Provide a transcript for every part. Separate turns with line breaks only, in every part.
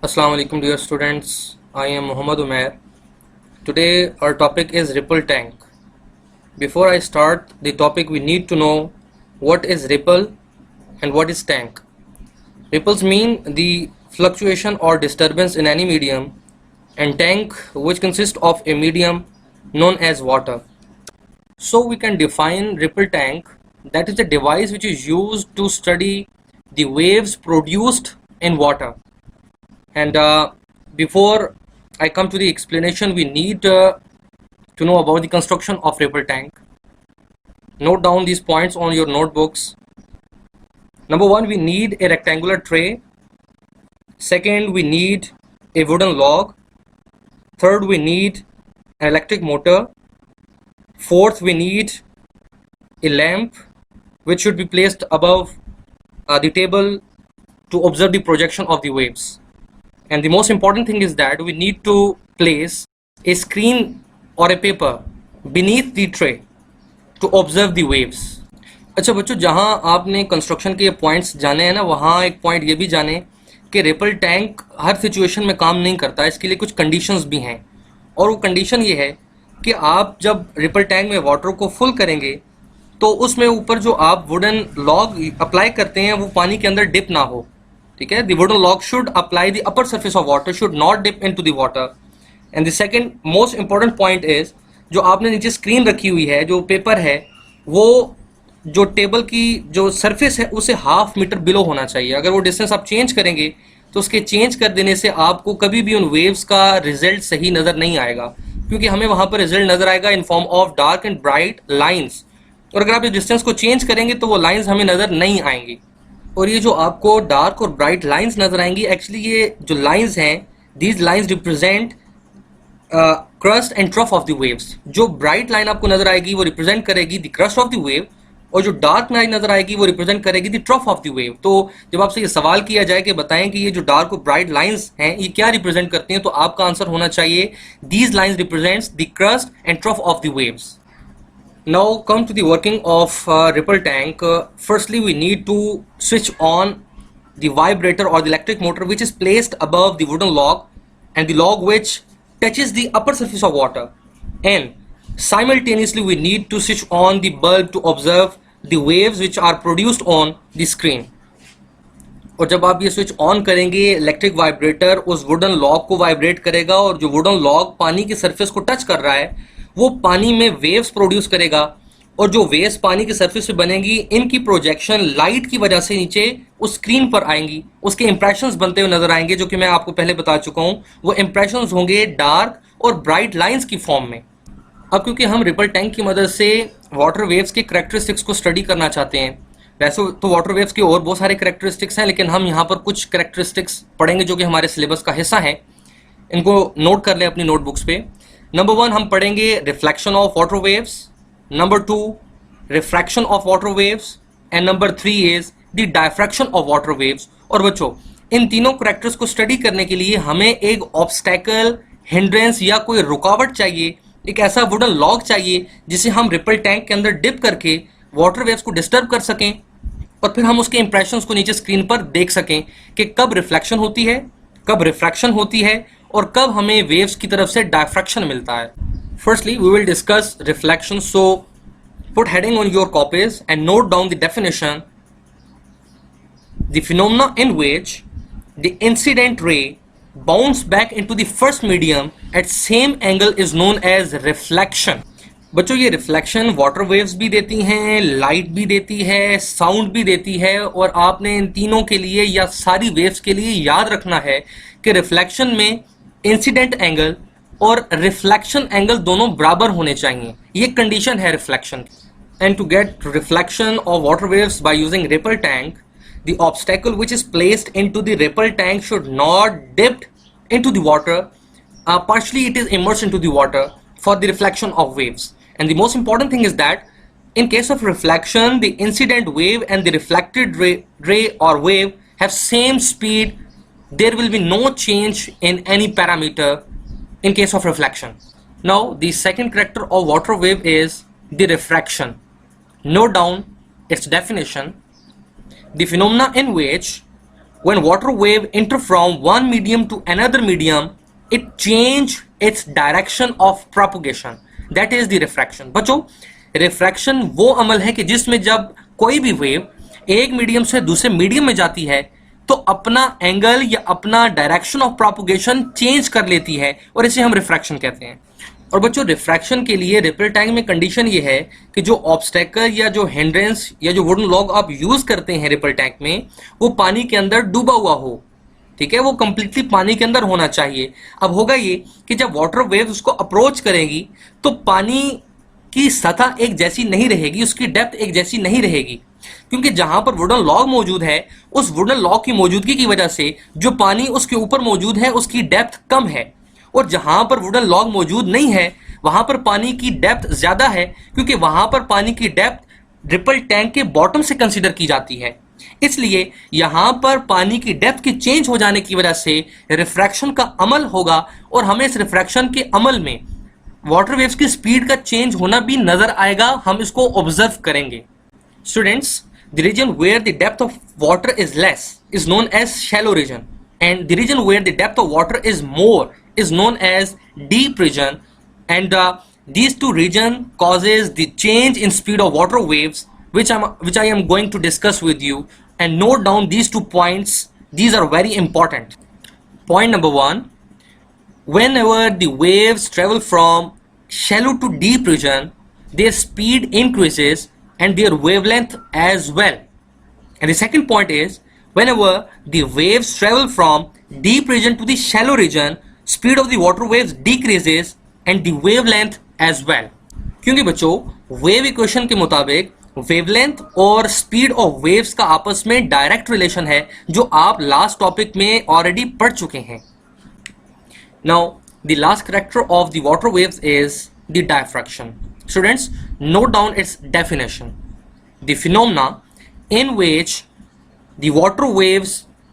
Assalamu alaikum dear students, I am Muhammad Umair. Today our topic is ripple tank. Before I start the topic, we need to know what is ripple and what is tank. Ripples mean the fluctuation or disturbance in any medium, and tank which consists of a medium known as water. So we can define ripple tank, that is a device which is used to study the waves produced in water. And before I come to the explanation, we need to know about the construction of ripple tank. Note down these points on your notebooks. Number one, we need a rectangular tray. Second, we need a wooden log. Third, we need an electric motor. Fourth, we need a lamp which should be placed above the table to observe the projection of the waves. And the most important thing is that we need to place a screen or a paper beneath the tray to observe the waves. अच्छा बच्चों, जहाँ आपने construction के points जाने हैं ना, वहाँ एक पॉइंट ये भी जाने कि रिपल टैंक हर सिचुएशन में काम नहीं करता, इसके लिए कुछ कंडीशंस भी हैं. और वो कंडीशन ये है कि आप जब रिपल टैंक में वाटर को फुल करेंगे तो उसमें ऊपर जो आप वुडन लॉग अप्लाई करते हैं वो पानी के अंदर डिप ना हो. ठीक है, the wooden log should apply the upper surface of water, should not dip into the water. And the second most important point is, जो आपने नीचे स्क्रीन रखी हुई है, जो पेपर है, वो जो टेबल की जो सरफेस है उसे हाफ मीटर बिलो होना चाहिए. अगर वो डिस्टेंस आप चेंज करेंगे तो उसके चेंज कर देने से आपको कभी भी उन वेव्स का रिजल्ट सही नज़र नहीं आएगा, क्योंकि हमें वहाँ पर रिजल्ट नज़र आएगा in form of dark and bright lines. और अगर आप इस डिस्टेंस को चेंज करेंगे तो वो लाइन्स हमें नज़र नहीं आएंगी. और ये जो आपको डार्क और ब्राइट लाइन्स नज़र आएंगी, एक्चुअली ये जो लाइन्स हैं, these lines represent crust and trough of the waves. जो ब्राइट लाइन आपको नज़र आएगी वो रिप्रेजेंट करेगी the crust of the wave, और जो डार्क लाइन नजर आएगी वो रिप्रेजेंट करेगी the trough of the wave. तो जब आपसे ये सवाल किया जाए कि बताएं कि ये जो डार्क और ब्राइट लाइंस हैं ये क्या रिप्रेजेंट करती हैं, तो आपका आंसर होना चाहिए these lines represents the crest and trough of the waves. Now come to the working of ripple tank. Firstly we need to switch on the vibrator और the electric motor which is placed above the wooden log, and the log which touches the upper surface of water. And simultaneously we need to switch on the bulb to observe the waves which are produced on the screen. और जब आप ये switch on करेंगे, electric vibrator उस wooden log को vibrate करेगा, और जो वुडन लॉग पानी की सरफेस को टच कर रहा है वो पानी में वेव्स प्रोड्यूस करेगा, और जो वेव्स पानी की सरफेस पे बनेंगी इनकी प्रोजेक्शन लाइट की वजह से नीचे उस स्क्रीन पर आएंगी, उसके इंप्रेशंस बनते हुए नजर आएंगे, जो कि मैं आपको पहले बता चुका हूँ. वो इंप्रेशंस होंगे डार्क और ब्राइट लाइंस की फॉर्म में. अब क्योंकि हम रिपल टैंक की मदद से वाटर वेव्स के करैक्टरिस्टिक्स को स्टडी करना चाहते हैं, वैसे तो वाटर वेव्स के और बहुत सारे करैक्टरिस्टिक्स हैं, लेकिन हम यहाँ पर कुछ करैक्टरिस्टिक्स पढ़ेंगे जो कि हमारे सिलेबस का हिस्सा है. इनको नोट कर लें अपनी नोटबुक्स पे. नंबर वन, हम पढ़ेंगे reflection of water waves. Number two, refraction of water waves. And number three is the diffraction of water waves. और बच्चों, इन तीनों करैक्टर्स को स्टडी करने के लिए हमें एक ऑब्स्टैकल, हिंड्रेंस या कोई रुकावट चाहिए, एक ऐसा वुडन लॉग चाहिए जिसे हम रिपल टैंक के अंदर डिप करके वाटर वेव्स को डिस्टर्ब कर सकें, और फिर हम उसके इंप्रेशंस को नीचे स्क्रीन पर देख सकें कि कब रिफ्लेक्शन होती है, कब रिफ्रैक्शन होती है, और कब हमें वेव्स की तरफ से डायफ्रैक्शन मिलता है. Firstly we will discuss reflection. So put heading on your copies and note down the definition. The phenomena in which the incident ray bounce back into the first medium at same angle is known as reflection. बच्चों, ये reflection water waves भी देती हैं, light भी देती है, sound भी देती है, और आपने इन तीनों के लिए या सारी वेव्स के लिए याद रखना है कि रिफ्लेक्शन में इंसिडेंट एंगल और रिफ्लेक्शन एंगल दोनों बराबर होने चाहिए. ये कंडीशन है reflection. And to get reflection of water waves by using ripple tank, the obstacle which is placed into the ripple tank should not dip into the water. Partially it is immersed into the water for the reflection of waves. And the most important thing is that in case of reflection, the incident wave and the reflected ray or wave have same speed. There will be no change in any parameter in case of reflection. Now the second character of water wave is the refraction. Note down its definition. The phenomena in which when water wave enter from one medium to another medium, it change its direction of propagation, that is the refraction. बच्चों, refraction वो अमल है कि जिसमें जब कोई भी wave एक medium से दूसरे मीडियम में जाती है तो अपना एंगल या अपना डायरेक्शन ऑफ प्रोपगेशन चेंज कर लेती है और इसे हम रिफ्रैक्शन कहते हैं. और बच्चों, रिफ्रैक्शन के लिए रिपल टैंक में कंडीशन ये है कि जो ऑब्स्टेकल या जो हिंड्रेंस या जो वुडन लॉग आप यूज करते हैं रिपल टैंक में, वो पानी के अंदर डूबा हुआ हो. ठीक है, वो कंप्लीटली पानी के अंदर होना चाहिए. अब होगा ये कि जब वाटर वेव उसको अप्रोच करेगी तो पानी की सतह एक जैसी नहीं रहेगी, उसकी डेप्थ एक जैसी नहीं रहेगी, क्योंकि जहां पर वुडन लॉग मौजूद है उस वुडन लॉग की मौजूदगी की वजह से जो पानी उसके ऊपर मौजूद है उसकी डेप्थ कम है, और जहां पर वुडन लॉग मौजूद नहीं है वहां पर पानी की डेप्थ ज्यादा है, क्योंकि वहां पर पानी की डेप्थ रिपल टैंक के बॉटम से कंसीडर की जाती है. इसलिए यहां पर पानी की डेप्थ की चेंज हो जाने की वजह से रिफ्रैक्शन का अमल होगा, और हमें इस रिफ्रैक्शन के अमल में वाटर वेव्स की स्पीड का चेंज होना भी नजर आएगा. हम इसको ऑब्जर्व करेंगे. Students, the region where the depth of water is less is known as shallow region, and the region where the depth of water is more is known as deep region, and these two region causes the change in speed of water waves, which I am going to discuss with you. And note down these 2 points, these are very important. Point number 1, whenever the waves travel from shallow to deep region, their speed increases and their wavelength as well. And the second point is, whenever the waves travel from deep region to the shallow region, speed of the water waves decreases and the wavelength as well. क्योंकि बच्चों, wave equation के मुताबिक wavelength और speed of waves का आपस में direct relation है, जो आप लास्ट टॉपिक में ऑलरेडी पढ़ चुके हैं. Now the last character of the water waves is the diffraction. Students, note down it's definition. The phenomena in which the water waves,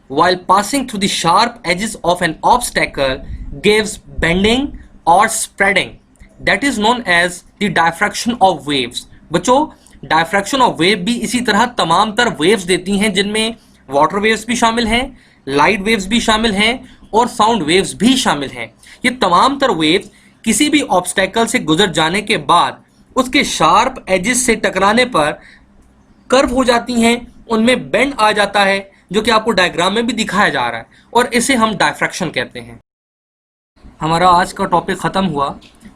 while passing through the sharp edges of an obstacle, gives bending or spreading, that is known as the diffraction of waves. बच्चों, diffraction of wave भी इसी तरह तमाम तर waves देती हैं, जिनमें water waves भी शामिल हैं, light waves भी शामिल हैं और sound waves भी शामिल हैं. ये तमाम तर waves किसी भी obstacle से गुजर जाने के बाद उसके sharp edges से टकराने पर कर्व हो जाती हैं, उनमें बेंड आ जाता है, जो कि आपको डायग्राम में भी दिखाया जा रहा है, और इसे हम डायफ्रैक्शन कहते हैं. हमारा आज का टॉपिक ख़त्म हुआ.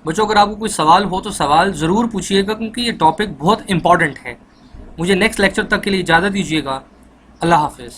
बच्चों, अगर आपको कोई सवाल हो तो सवाल ज़रूर पूछिएगा, क्योंकि ये टॉपिक बहुत इंपॉर्टेंट है. मुझे नेक्स्ट लेक्चर तक के लिए इजाज़त दीजिएगा. अल्लाह हाफिज़.